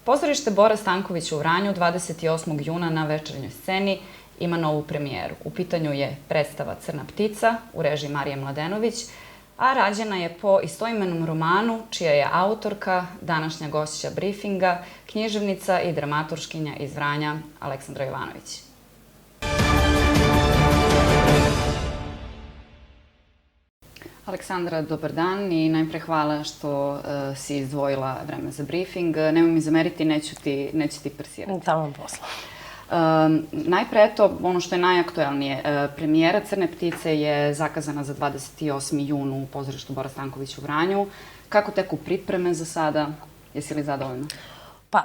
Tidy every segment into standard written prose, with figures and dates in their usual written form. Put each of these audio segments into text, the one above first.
Pozorište Bora Stankovića u Vranju 28. juna na večernjoj sceni ima novu premijeru. U pitanju je predstava Crna ptica u režiji Marije Mladenović, a rađena je po istoimenom romanu čija je autorka, današnja gošća briefinga, književnica i dramaturškinja iz Vranja Aleksandra Jovanović. Aleksandra, dobar dan i najpre hvala što si izdvojila vreme za briefing. Nemoj mi zameriti, neću ti persirati. Tamo posla. Najpre, eto, ono što je najaktuelnije. Premijera Crne ptice je zakazana za 28. jun u pozorištu Bora Stankovića u Vranju. Kako teku pripreme za sada? Jesi li zadovoljna? Pa,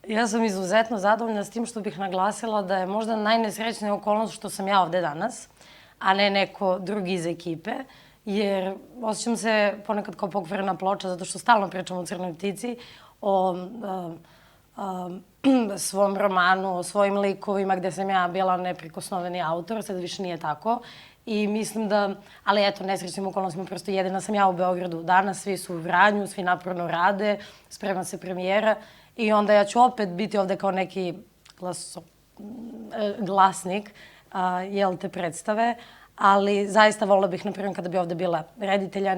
ja sam izuzetno zadovoljna s tim što bih naglasila da je možda najnesrećnija okolnost što sam ja ovde danas, a ne neko drugi iz ekipe. Jer osjećam se ponekad kao pokvarena ploča zato što stalno pričam o Crnoj ptici, o svom romanu, o svojim likovima gde sam ja bila neprikosnoveni autor, sad više nije tako. I mislim da, ali eto, nesrećnim okolnostima prosto jedina sam ja u Beogradu danas, svi su u Vranju, svi naporno rade, sprema se premijera i onda ja ću opet biti ovde kao neki glasnik te predstave. Ali zaista volila bih, na primjer, kada bi ovde bila rediteljka,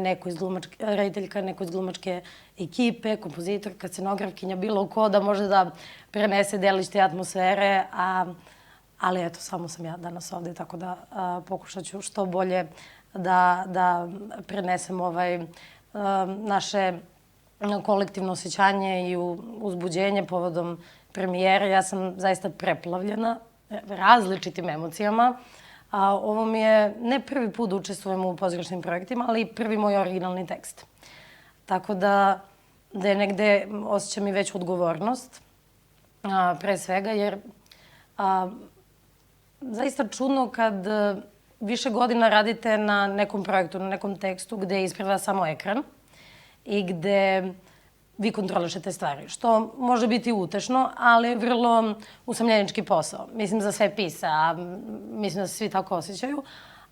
neko iz glumačke ekipe, kompozitorka, scenografkinja, bilo ko da može da prenese delić te atmosfere, ali eto, samo sam ja danas ovde, tako da pokušat ću što bolje da prenesem naše kolektivno osjećanje i uzbuđenje povodom premijere. Ja sam zaista preplavljena različitim emocijama. Ovo mi je ne prvi put da učestvujem u pozorišnim projektima, ali i prvi moj originalni tekst. Tako da je negde osjećam i veću odgovornost, pre svega, jer zaista čudno kad više godina radite na nekom projektu, na nekom tekstu gde ispreda samo ekran i gde vi kontrolišete stvari, što može biti utešno, ali je vrlo usamljenički posao. Mislim za sve pisa, mislim da se svi tako osjećaju.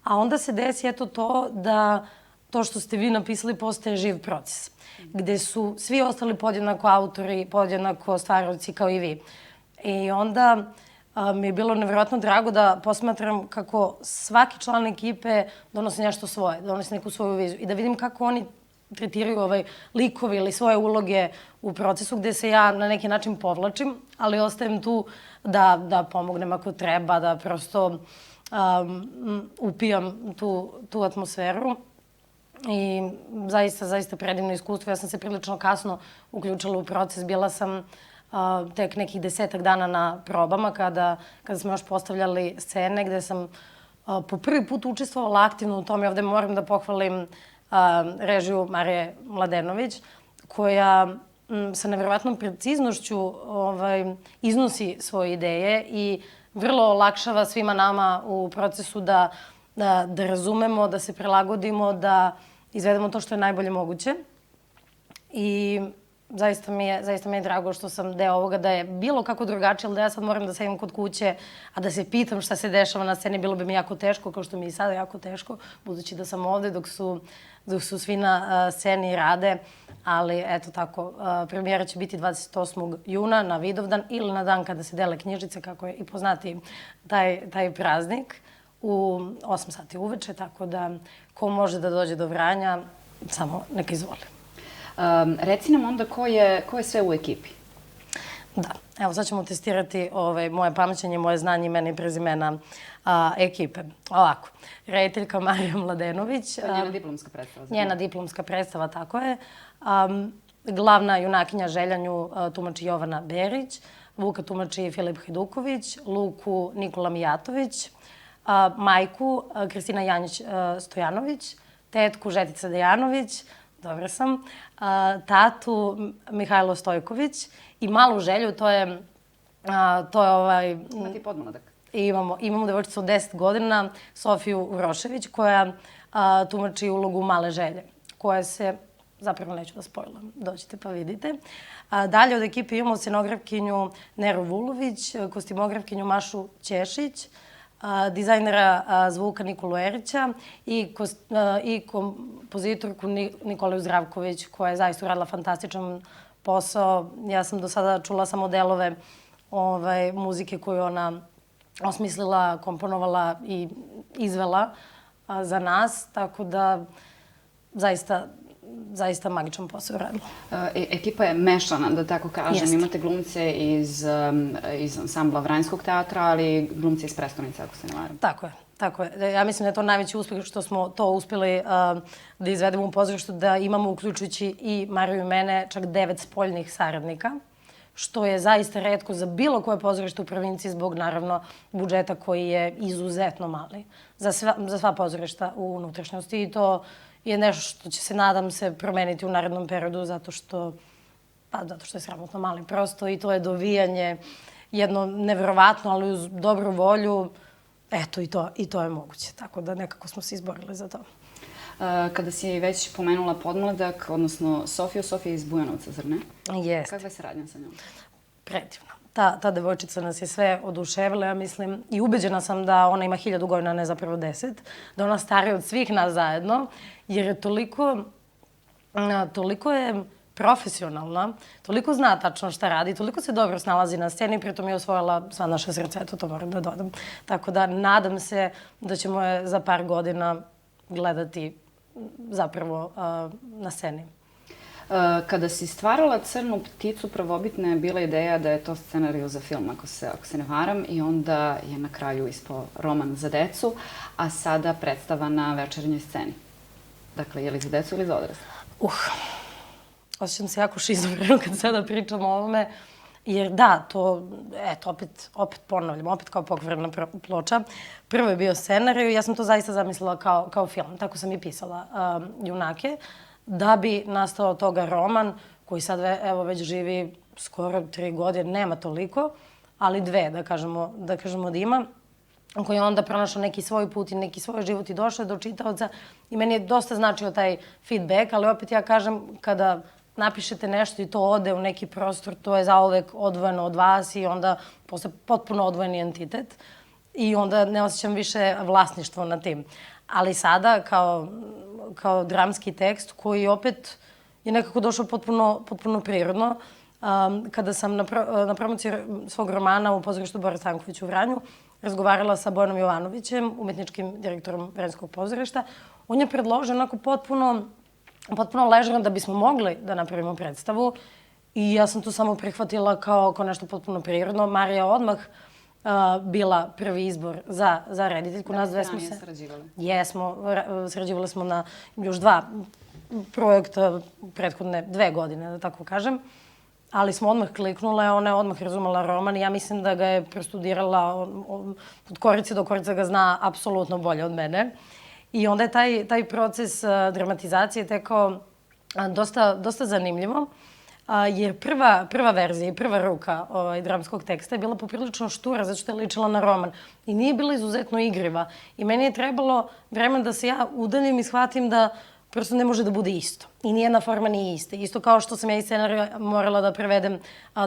A onda se desi eto to da to što ste vi napisali postaje živ proces, gde su svi ostali podjednako autori, podjednako stvaravci kao i vi. I onda mi je bilo nevjerojatno drago da posmatram kako svaki član ekipe donosi nešto svoje, donosi neku svoju viziju i da vidim kako oni tretiraju likovi ili svoje uloge u procesu gde se ja na neki način povlačim, ali ostajem tu da pomognem ako treba, da prosto upijam tu atmosferu. I zaista predivno iskustvo. Ja sam se prilično kasno uključila u proces. Bila sam tek nekih 10 dana na probama kada smo još postavljali scene gde sam po prvi put učestvovala aktivno u tome. Ovde moram da pohvalim režiju Marije Mladenović, koja sa nevjerovatnom preciznošću iznosi svoje ideje i vrlo olakšava svima nama u procesu da razumemo, da se prilagodimo, da izvedemo to što je najbolje moguće. I zaista mi je drago što sam deo ovoga, da je bilo kako drugačije, ali da ja sad moram da sedim kod kuće, a da se pitam šta se dešava na sceni, bilo bi mi jako teško, kao što mi je i sada jako teško, budući da sam ovde dok su svi na sceni i rade. Ali eto tako, premijera će biti 28. juna na Vidovdan ili na dan kada se dele knjižice, kako je i poznati taj praznik, u 8 sati uveče, tako da ko može da dođe do Vranja, samo neka izvoli. Reci nam onda ko je sve u ekipi? Da, evo sad ćemo testirati moje pamćenje, moje znanje, imena i prezimena ekipe. Ovako, rediteljka Marija Mladenović. Njena diplomska predstava. Njena diplomska predstava, tako je. Glavna junakinja Željanju tumači Jovana Berić, Vuka tumači Filip Hajduković, Luku Nikola Mijatović, majku Kristina Janjić-Stojanović, tetku Žetica Dejanović, dobra sam, tatu Mihajlo Stojković i malu Želju, to je Ima ti podmladak. Imamo devojčicu od 10 godina, Sofiju Urošević, koja tumači ulogu male Želje, koja se, zapravo neću da spojlam, dođite pa vidite. Dalje od ekipe imamo scenografkinju Neru Vulović, kostimografkinju Mašu Ćešić, dizajnera zvuka Nikolu Erića i kompozitorku Nikolaju Zdravković, koja je zaista uradila fantastičan posao. Ja sam do sada čula samo delove muzike koju ona osmislila, komponovala i izvela za nas, tako da zaista magičan posao radila. Ekipa je mešana, da tako kažem. Jeste. Imate glumce iz ansambla Vranjskog teatra, ali glumce iz Prestonice, ako se ne varam. Tako je. Ja mislim da je to najveći uspeh što smo to uspeli da izvedemo u pozorištu, da imamo, uključujući i Mariju i mene, čak 9 spoljnih saradnika, što je zaista retko za bilo koje pozorište u provinciji zbog, naravno, budžeta koji je izuzetno mali za sva pozorišta u unutrašnjosti. I to je nešto što će se, nadam se, promeniti u narednom periodu zato što je sramotno mali prosto i to je dovijanje jedno neverovatno, ali uz dobru volju. Eto, i to je moguće. Tako da nekako smo se izborili za to. Kada si već pomenula Podmladak, odnosno Sofiju, Sofija iz Bujanovca, zar ne? Jeste. Kakva je saradnja sa njom? Predivno. Ta devojčica nas je sve oduševila, ja mislim, i ubeđena sam da ona ima 1000 godina, ne zapravo 10, da ona starija od svih nas zajedno, jer je toliko je profesionalna, toliko zna tačno šta radi, toliko se dobro snalazi na sceni, pritom je osvojila sva naša srca, eto to moram da dodam. Tako da nadam se da ćemo je za par godina gledati zapravo na sceni. Kada si stvarala Crnu pticu, prvobitna je bila ideja da je to scenariju za film, ako se ne varam, i onda je na kraju ispao roman za decu, a sada predstava na večernjoj sceni. Dakle, je li za decu ili za odrasle? Osjećam se jako šizofreno kad sada pričam o ovome, jer da, to, eto, opet ponavljam, opet kao pokvarena ploča. Prvo je bio scenarij, ja sam to zaista zamislila kao film, tako sam i pisala junake, da bi nastao od toga roman koji sad evo već živi skoro 3 godine, nema toliko, ali 2, da kažemo da ima, koji je onda pronašao neki svoj put i neki svoj život i došao do čitaoca i meni je dosta značio taj feedback, ali opet ja kažem kada napišete nešto i to ode u neki prostor, to je zauvek odvojeno od vas i onda postaje potpuno odvojeni entitet i onda ne osjećam više vlasništvo na tim. Ali sada kao dramski tekst koji opet je nekako došao potpuno prirodno. Kada sam na promociji svog romana u pozorištu Bora Stankovića u Vranju razgovarala sa Bojanom Jovanovićem, umetničkim direktorom Vranjskog pozorišta, on je predložio onako potpuno ležerno da bismo mogli da napravimo predstavu i ja sam to samo prihvatila kao nešto potpuno prirodno. Marija odmah bila prvi izbor za rediteljku. Da, ste ranije sarađivali? Jesmo, sarađivali smo na još 2 projekta prethodne 2 godine, da tako kažem. Ali smo odmah kliknule, ona je odmah razumela roman i ja mislim da ga je prostudirala od korice do korice, ga zna apsolutno bolje od mene. I onda je taj proces dramatizacije tekao dosta zanimljivo, jer prva verzija i prva ruka dramskog teksta je bila poprilično štura, zato što je ličila na roman. I nije bila izuzetno igriva. I meni je trebalo vremena da se ja udaljim i shvatim da prosto ne može da bude isto. I nijedna forma nije ista. Isto kao što sam ja iz scenarija morala da prevedem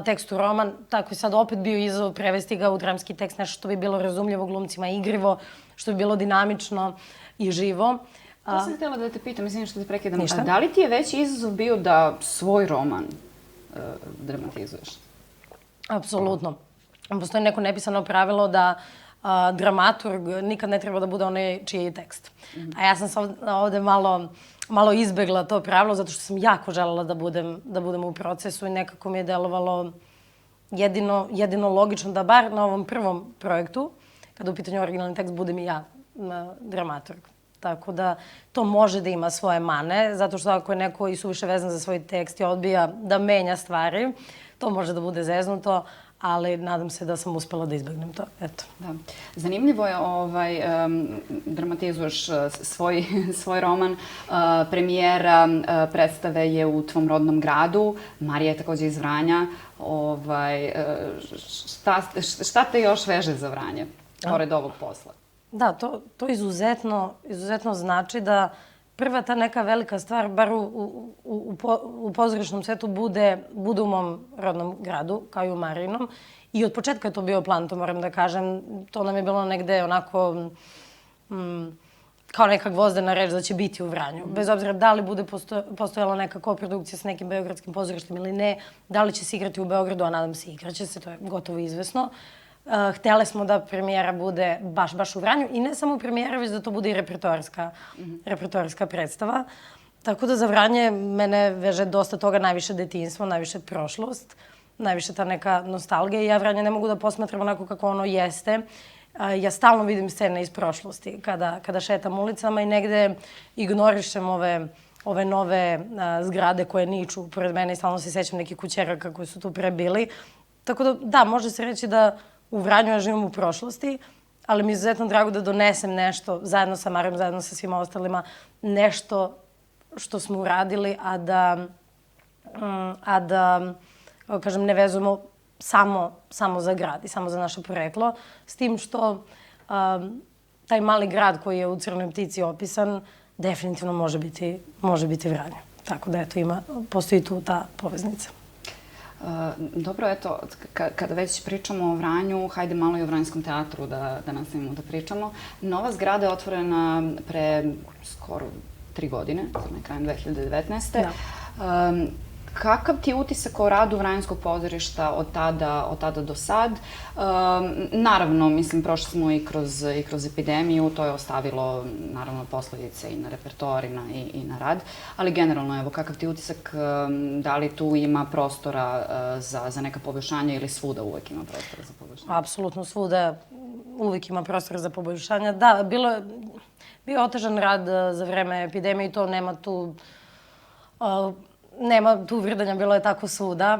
tekst u roman, tako je sad opet bio izazov prevesti ga u dramski tekst, nešto što bi bilo razumljivo glumcima, igrivo, što bi bilo dinamično i živo. To sam htjela da te pitam, mislim što te prekidam. Da li ti je veći izazov bio da svoj roman dramatizuješ? Apsolutno. Postoji neko nepisano pravilo da dramaturg nikad ne treba da bude onaj čiji je tekst. A ja sam se ovde malo izbegla to pravilo zato što sam jako želela da budem u procesu i nekako mi je delovalo jedino logično da bar na ovom prvom projektu, kada u pitanju originalni tekst, budem i ja dramaturg. Tako da to može da ima svoje mane, zato što ako je neko i suviše vezan za svoj tekst i odbija da menja stvari, to može da bude zeznuto, ali nadam se da sam uspela da izbegnem to. Eto. Da. Zanimljivo je, dramatizuješ svoj roman. Premijera predstave je u tvom rodnom gradu. Marija je takođe iz Vranja. Šta te još veže za Vranje, pored ovog posla? Da, to izuzetno znači da prva ta neka velika stvar, bar u pozorišnom svetu, bude u mom rodnom gradu, kao i u Marijinom. I od početka je to bio plan, to moram da kažem. To nam je bilo negde onako kao neka gvozdena reč da će biti u Vranju. Bez obzira da li bude postojala neka koprodukcija sa nekim beogradskim pozorištem ili ne, da li će se igrati u Beogradu, a nadam se igraće se, to je gotovo izvesno. Htjeli smo da premijera bude baš u Vranju i ne samo premijera, već da to bude i repertoarska predstava. Tako da za Vranje mene veže dosta toga, najviše detinjstvo, najviše prošlost, najviše ta neka nostalgija i ja Vranje ne mogu da posmatram onako kako ono jeste. Ja stalno vidim scene iz prošlosti kada šetam ulicama i negde ignorišem ove nove zgrade koje niču pored mene i stalno se sećam nekih kućeraka koji su tu pre bili. Tako da, može se reći da u Vranju ja živim u prošlosti, ali mi je izuzetno drago da donesem nešto zajedno sa Marijom, zajedno sa svima ostalima, nešto što smo uradili, a da kažem, ne vezujemo samo za grad i samo za naše poreklo. S tim što taj mali grad koji je u Crnoj ptici opisan definitivno može biti Vranje. Tako da, eto, postoji tu ta poveznica. Dobro, eto, kada već pričamo o Vranju, hajde malo i o Vranjskom teatru da nastavimo da pričamo. Nova zgrada je otvorena pre skoro 3 godine, krajem 2019. Da. Kakav ti je utisak o radu Vranjskog pozorišta od tada do sad? Naravno, mislim, prošli smo i kroz epidemiju, to je ostavilo, naravno, posledice i na repertoar i na rad, ali generalno, evo, kakav ti je utisak, da li tu ima prostora za neka poboljšanja ili svuda uvek ima prostora za poboljšanja? Apsolutno svuda uvek ima prostora za poboljšanja. Da, bio je otežan rad za vreme epidemije i to nema tu vrdanja, bilo je tako svuda.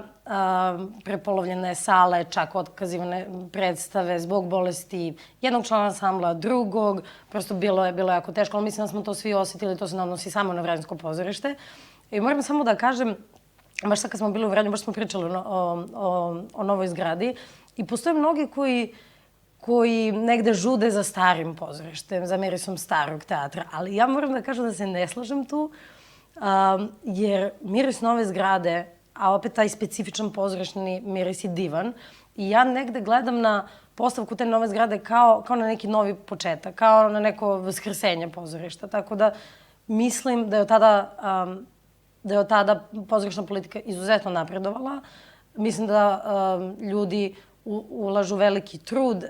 Prepolovljene sale, čak otkazivane predstave zbog bolesti jednog člana ansambla, drugog. Prosto bilo je jako teško, ali mislim da smo to svi osjetili, to se ne odnosi samo na Vranjsko pozorište. I moram samo da kažem, baš sad kad smo bili u Vranju, baš smo pričali o novoj zgradi i postoje mnogi koji negde žude za starim pozorištem, za mirisom starog teatra, ali ja moram da kažem da se ne slažem tu, jer miris nove zgrade, a opet taj specifičan pozorišni miris je divan i ja negde gledam na postavku te nove zgrade kao na neki novi početak, kao na neko vaskrsenje pozorišta. Tako da mislim da je od tada pozorišna politika izuzetno napredovala. Mislim da ljudi ulažu veliki trud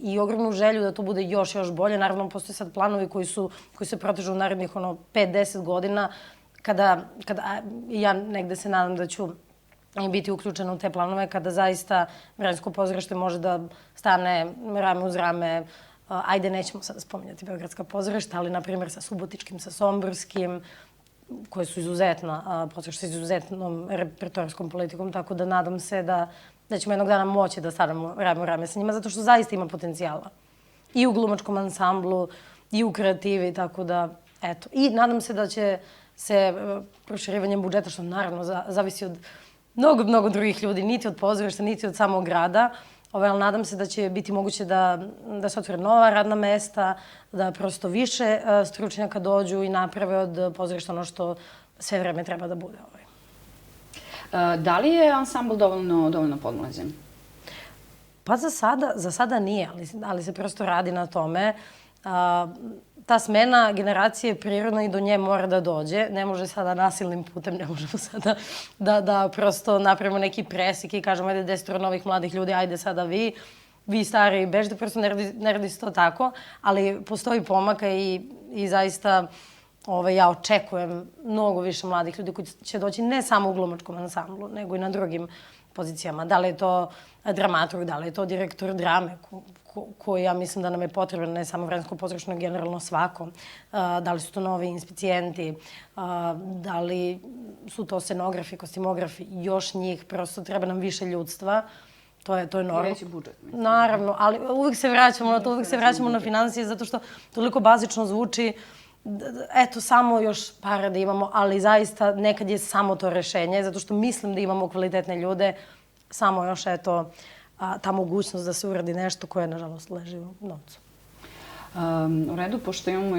i ogromnu želju da to bude još bolje. Naravno, postoje sad planovi koji se protežu u narednih 5-10 godina, kada ja negde se nadam da ću biti uključena u te planove, kada zaista Vranjsko pozorište može da stane rame uz rame. Ajde, nećemo sada spominjati beogradska pozorišta, ali na primjer sa Subotičkim, sa Somborskim, koje su izuzetna pozorišta s izuzetnom repertoarskom politikom, tako da nadam se da ćemo jednog dana moći da stanemo rame u rame sa njima, zato što zaista ima potencijala. I u glumačkom ansamblu, i u kreativi, tako da, eto. I nadam se da će se proširivanjem budžeta, što naravno zavisi od mnogo drugih ljudi, niti od pozorišta, niti od samog grada, ali nadam se da će biti moguće da se otvore nova radna mesta, da prosto više stručnjaka dođu i naprave od pozorišta ono što sve vreme treba da bude. Da li je ansambl dovoljno podmlađen? Pa za sada nije, ali se prosto radi na tome. Ta smena generacije je prirodna i do nje mora da dođe. Ne može sada nasilnim putem, ne možemo sada da prosto napravimo neki presik i kažemo ajde 10 novih mladih ljudi, ajde sada vi stari bežite, prosto ne radi se to tako, ali postoji pomaka i zaista ja očekujem mnogo više mladih ljudi koji će doći ne samo u glumačkom ansamblu, nego i na drugim pozicijama. Da li je to dramaturg, da li je to direktor drame, koji ja mislim da nam je potreban, ne samo Vranjsko pozorište, nego generalno svako. Da li su to novi inspicijenti, da li su to scenografi, kostimografi, još njih, prosto treba nam više ljudstva. To je normalno. I veći budžet. Naravno, ali uvijek se vraćamo na to, uvijek se vraćamo na finansije, zato što toliko bazično zvuči, eto, samo još para da imamo, ali zaista nekad je samo to rešenje, zato što mislim da imamo kvalitetne ljude, samo još, eto, ta mogućnost da se uradi nešto koje, nažalost, leži u novcu. U redu, pošto imamo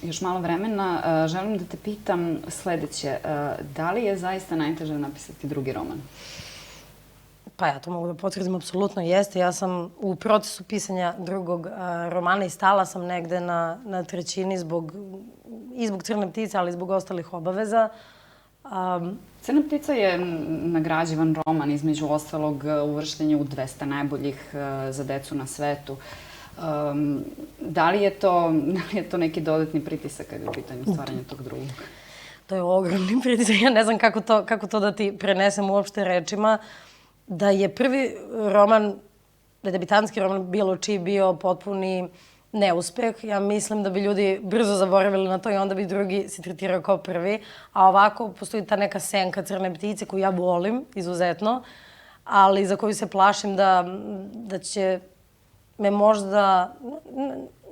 još malo vremena, želim da te pitam sledeće. Da li je zaista najteže napisati drugi roman? Pa ja to mogu da potvrdim, apsolutno jeste. Ja sam u procesu pisanja drugog romana i stala sam negde na trećini i zbog Crne ptice, ali i zbog ostalih obaveza. Crna ptica je nagrađivan roman, između ostalog uvršten je u 200 najboljih za decu na svetu. Da li je to neki dodatni pritisak kada je u pitanju stvaranja tog drugog? To je ogromni pritisak. Ja ne znam kako to da ti prenesem uopšte rečima. Da je prvi roman, da je debitanski roman bilo čiji bio potpuni neuspeh, ja mislim da bi ljudi brzo zaboravili na to i onda bi drugi se tretirao kao prvi. A ovako postoji ta neka senka Crne ptice koju ja volim izuzetno, ali za koju se plašim da će me možda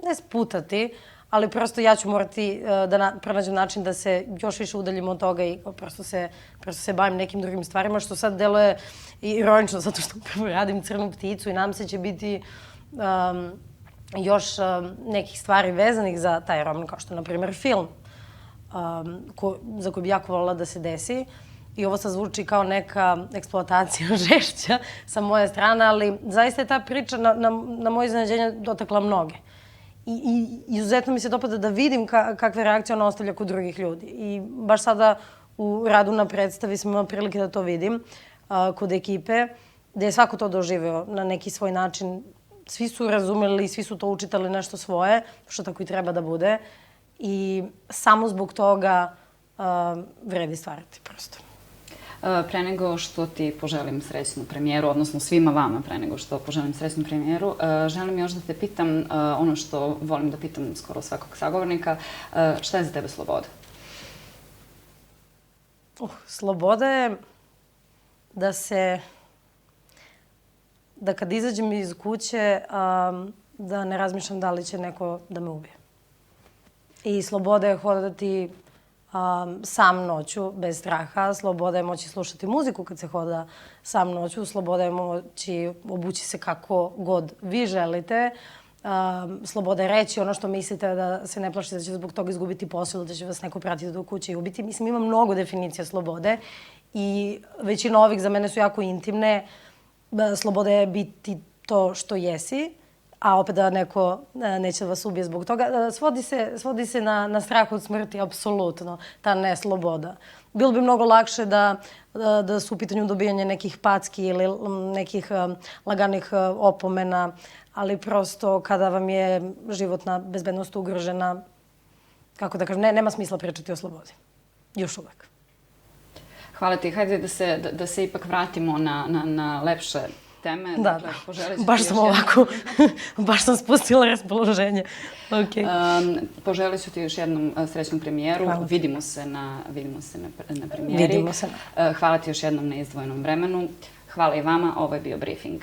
ne sputati, ali prosto ja ću morati da pronađem način da se još više udaljim od toga i prosto se bavim nekim drugim stvarima, što sad deluje ironično zato što prvo radim Crnu pticu i nam se će biti još nekih stvari vezanih za taj roman, kao što je, na primjer, film za koji bi jako voljela da se desi. I ovo sad zvuči kao neka eksploatacija žešća sa moje strane, ali zaista je ta priča na moje iznenađenje dotakla mnoge. I izuzetno mi se dopada da vidim kakve reakcije ona ostavlja kod drugih ljudi. I baš sada u radu na predstavi sam imala prilike da to vidim kod ekipe, gde je svako to doživeo na neki svoj način. Svi su razumeli, svi su to učitali nešto svoje, što tako i treba da bude. I samo zbog toga vredi stvarati prosto. Pre nego što ti poželim srećnu premijeru, odnosno svima vama pre nego što poželim srećnu premijeru, želim još da te pitam ono što volim da pitam skoro svakog sagovornika, šta je za tebe sloboda? Sloboda je da kad izađem iz kuće, da ne razmišljam da li će neko da me ubije. I sloboda je hodati sam noću, bez straha. Sloboda je moći slušati muziku kad se hoda sam noću. Sloboda je moći obući se kako god vi želite. Sloboda je reći ono što mislite, da se ne plašite da će zbog toga izgubiti posao, da će vas neko pratiti do kuće i ubiti. Mislim, ima mnogo definicija slobode i većina ovih za mene su jako intimne. Sloboda je biti to što jesi, a opet da neko neće da vas ubije zbog toga. Svodi se na strah od smrti, apsolutno, ta nesloboda. Bilo bi mnogo lakše da su u pitanju dobijanje nekih packi ili nekih laganih opomena, ali prosto kada vam je životna bezbednost ugrožena, kako da kažem, nema smisla pričati o slobodi. Još uvek. Hvala ti. Hajde da se ipak vratimo na lepše teme. Da, baš sam ovako, baš sam spustila raspoloženje. Poželit ću ti još jednom srećnu premijeru. Vidimo se na premijeri. Vidimo se. Hvala ti još jednom na izdvojenom vremenu. Hvala i vama. Ovo je bio briefing.